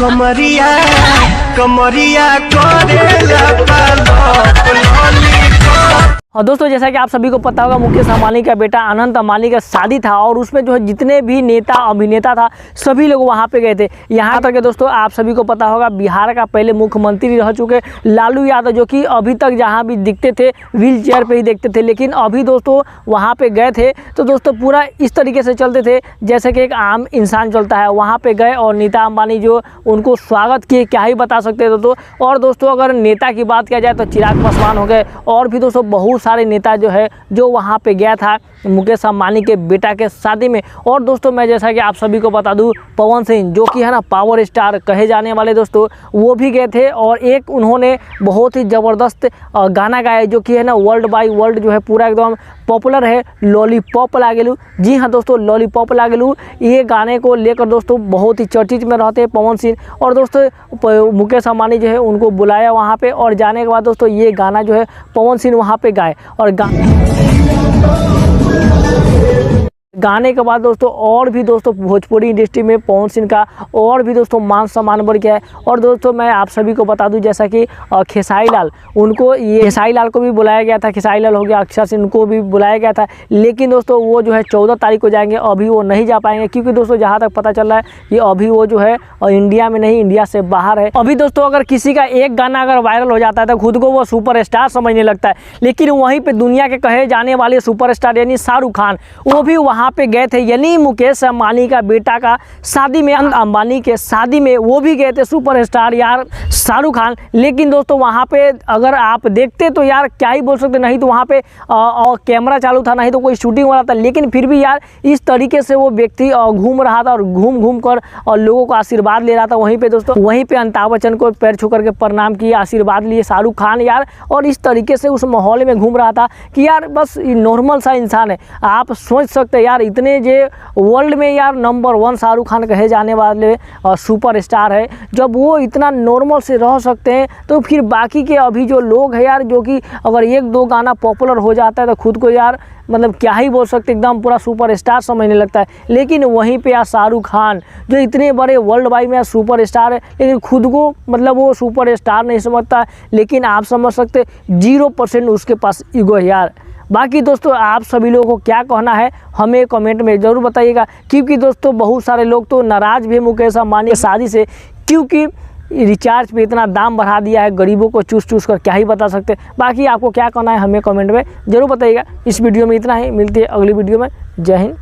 कमरिया कमरिया करेला और दोस्तों जैसा कि आप सभी को पता होगा, मुकेश अंबानी का बेटा अनंत अंबानी का शादी था और उसमें जो है जितने भी नेता अभिनेता था सभी लोग वहां पे गए थे। यहाँ तक कि दोस्तों आप सभी को पता होगा, बिहार का पहले मुख्यमंत्री रह चुके लालू यादव, जो कि अभी तक जहाँ भी दिखते थे व्हील चेयर पर ही देखते थे, लेकिन अभी दोस्तों वहाँ पर गए थे तो दोस्तों पूरा इस तरीके से चलते थे जैसे कि एक आम इंसान चलता है। वहाँ पर गए और नीता अंबानी जो उनको स्वागत किए, क्या ही बता सकते हैं दोस्तों। और दोस्तों अगर नेता की बात किया जाए तो चिराग पासवान हो गए और भी दोस्तों बहुत सारे नेता जो है जो वहाँ पे गया था मुकेश अंबानी के बेटा के शादी में। और दोस्तों मैं जैसा कि आप सभी को बता दूं, पवन सिंह जो कि है ना पावर स्टार कहे जाने वाले दोस्तों, वो भी गए थे और एक उन्होंने बहुत ही ज़बरदस्त गाना गाया जो कि है ना वर्ल्ड बाय वर्ल्ड जो है पूरा एकदम पॉपुलर है, लॉलीपॉप लागेलू। जी हाँ दोस्तों, लॉलीपॉप लागेलू, ये गाने को लेकर दोस्तों बहुत ही चर्चित में रहते हैं पवन सिंह। और दोस्तों मुकेश अंबानी जो है उनको बुलाया वहाँ पे और जाने के बाद दोस्तों ये गाना जो है पवन सिंह वहाँ पे गाए। और गाने के बाद दोस्तों और भी दोस्तों भोजपुरी इंडस्ट्री में पवन सिंह का और भी दोस्तों मान सम्मान बढ़ गया है। और दोस्तों मैं आप सभी को बता दूं, जैसा कि खेसारी लाल, उनको ये खेसारी लाल को भी बुलाया गया था, खेसारी लाल हो गया, अक्षर सिंह को भी बुलाया गया था, लेकिन दोस्तों वो जो है 14 तारीख को जाएंगे, अभी वो नहीं जा पाएंगे क्योंकि दोस्तों जहाँ तक पता चल रहा है कि अभी वो जो है इंडिया में नहीं, इंडिया से बाहर है। अभी दोस्तों अगर किसी का एक गाना अगर वायरल हो जाता है तो खुद को वो सुपर स्टार समझने लगता है, लेकिन वहीं पर दुनिया के कहे जाने वाले सुपर स्टार यानी शाहरुख खान, वो भी वहाँ पे गए थे, यानी मुकेश अंबानी का बेटा का शादी में, अंबानी के शादी में वो भी गए थे सुपरस्टार यार शाहरुख खान। लेकिन दोस्तों वहाँ पे अगर आप देखते तो यार क्या ही बोल सकते, नहीं तो वहाँ पे कैमरा चालू था, नहीं तो कोई शूटिंग हो रहा था, लेकिन फिर भी यार इस तरीके से वो व्यक्ति घूम रहा था और घूम कर और लोगों को आशीर्वाद ले रहा था। वहीं पे दोस्तों वहीं पे अमिताभ बच्चन को पैर छू करके प्रणाम किए, आशीर्वाद लिए शाहरुख खान यार, और इस तरीके से उस माहौल में घूम रहा था कि यार बस नॉर्मल सा इंसान है। आप सोच सकते हैं यार इतने जे वर्ल्ड में यार नंबर 1 शाहरुख खान कहे जाने वाले सुपर स्टार है, जब वो इतना नॉर्मल से रह सकते हैं तो फिर बाकी के अभी जो लोग हैं यार, जो कि अगर एक दो गाना पॉपुलर हो जाता है तो खुद को यार मतलब क्या ही बोल सकते, एकदम पूरा सुपर स्टार समझने लगता है। लेकिन वहीं पे यार शाहरुख खान जो इतने बड़े वर्ल्ड वाइड में सुपर स्टार है, लेकिन खुद को मतलब वो सुपर स्टार नहीं समझता। लेकिन आप समझ सकते 0% उसके पास ईगो है यार। बाकी दोस्तों आप सभी लोगों को क्या कहना है हमें कमेंट में ज़रूर बताइएगा, क्योंकि दोस्तों बहुत सारे लोग तो नाराज़ भी मुकेश अंबानी की शादी से, क्योंकि रिचार्ज पे इतना दाम बढ़ा दिया है, गरीबों को चूस कर क्या ही बता सकते। बाकी आपको क्या कहना है हमें कमेंट में ज़रूर बताइएगा। इस वीडियो में इतना ही, मिलती है अगली वीडियो में। जय हिंद।